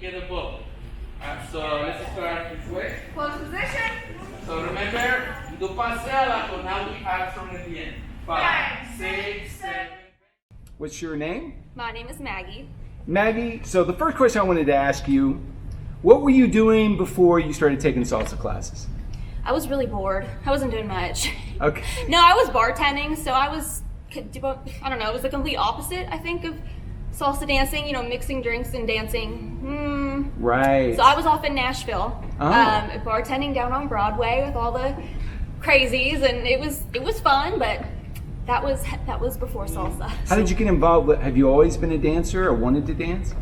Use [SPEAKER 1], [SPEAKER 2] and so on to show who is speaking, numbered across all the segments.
[SPEAKER 1] get a book. So let's start this way.
[SPEAKER 2] Close position.
[SPEAKER 1] So remember, do pasela, so now we add from the end. 5, 6, 7.
[SPEAKER 3] What's your name?
[SPEAKER 2] My name is Maggie.
[SPEAKER 3] Maggie, so the first question I wanted to ask you, what were you doing before you started taking salsa classes?
[SPEAKER 2] I was really bored. I wasn't doing much.
[SPEAKER 3] Okay.
[SPEAKER 2] No, I was bartending, so I was, I don't know, it was the complete opposite, I think, of salsa dancing, you know, mixing drinks and dancing.
[SPEAKER 3] Right.
[SPEAKER 2] So I was off in Nashville,
[SPEAKER 3] Oh.
[SPEAKER 2] bartending down on Broadway with all the crazies, and it was fun, but that was before salsa.
[SPEAKER 3] How did you get involved? Have you always been a dancer or wanted to dance?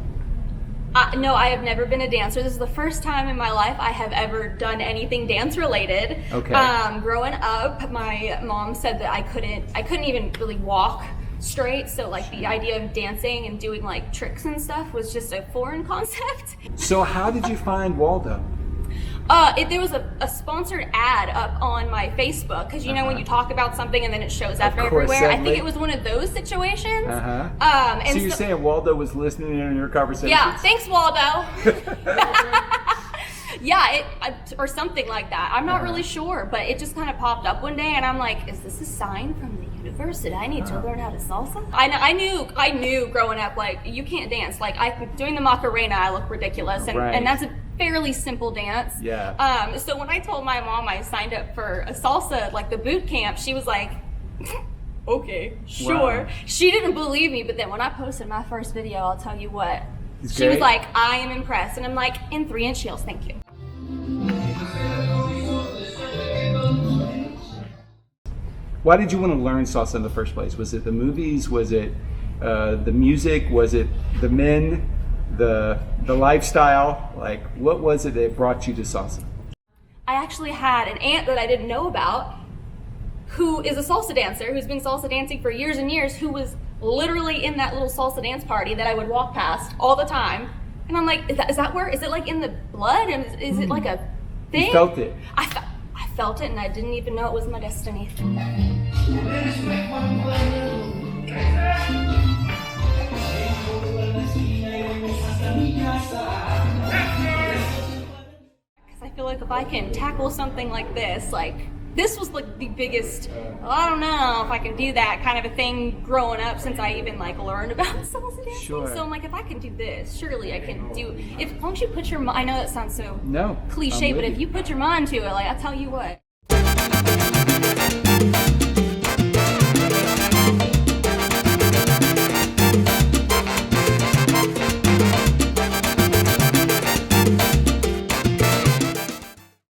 [SPEAKER 2] No, I have never been a dancer. This is the first time in my life I have ever done anything dance related.
[SPEAKER 3] Okay.
[SPEAKER 2] Growing up, my mom said that I couldn't even really walk straight. So like the idea of dancing and doing like tricks and stuff was just a foreign concept.
[SPEAKER 3] So how did you find Waldo?
[SPEAKER 2] There was a sponsored ad up on my Facebook, because you know when you talk about something and then it shows up everywhere. I think it was one of those situations.
[SPEAKER 3] So you're saying Waldo was listening in on your conversations?
[SPEAKER 2] Yeah, thanks Waldo. Yeah, or something like that. I'm not really sure, but it just kind of popped up one day, and I'm like, is this a sign from the universe that I need to learn how to salsa? I knew growing up, like, you can't dance. Like, doing the Macarena, I look ridiculous, and that's a fairly simple dance.
[SPEAKER 3] Yeah.
[SPEAKER 2] So when I told my mom I signed up for a salsa, like the boot camp, she was like, okay, sure.
[SPEAKER 3] Wow.
[SPEAKER 2] She didn't believe me, but then when I posted my first video, I'll tell you what,
[SPEAKER 3] It's
[SPEAKER 2] she was
[SPEAKER 3] great.
[SPEAKER 2] like, I am impressed. And I'm like, in 3-inch heels, thank you.
[SPEAKER 3] Why did you want to learn salsa in the first place? Was it the movies? Was it the music? Was it the men? The lifestyle? Like, what was it that brought you to salsa?
[SPEAKER 2] I actually had an aunt that I didn't know about who is a salsa dancer, who's been salsa dancing for years and years, who was literally in that little salsa dance party that I would walk past all the time. And I'm like, is that where, is it like in the blood? And is it like a thing?
[SPEAKER 3] You felt it.
[SPEAKER 2] I felt it, and I didn't even know it was my destiny. I feel like if I can tackle something like this was like the biggest, I don't know if I can do that kind of a thing growing up since I even like learned about salsa dancing.
[SPEAKER 3] Sure.
[SPEAKER 2] So I'm like, if I can do this, surely I can do, as long as you put your mind, I know that sounds so
[SPEAKER 3] No,
[SPEAKER 2] cliche,
[SPEAKER 3] I'm
[SPEAKER 2] but
[SPEAKER 3] with
[SPEAKER 2] if
[SPEAKER 3] you.
[SPEAKER 2] you put your mind to it, like, I'll tell you what.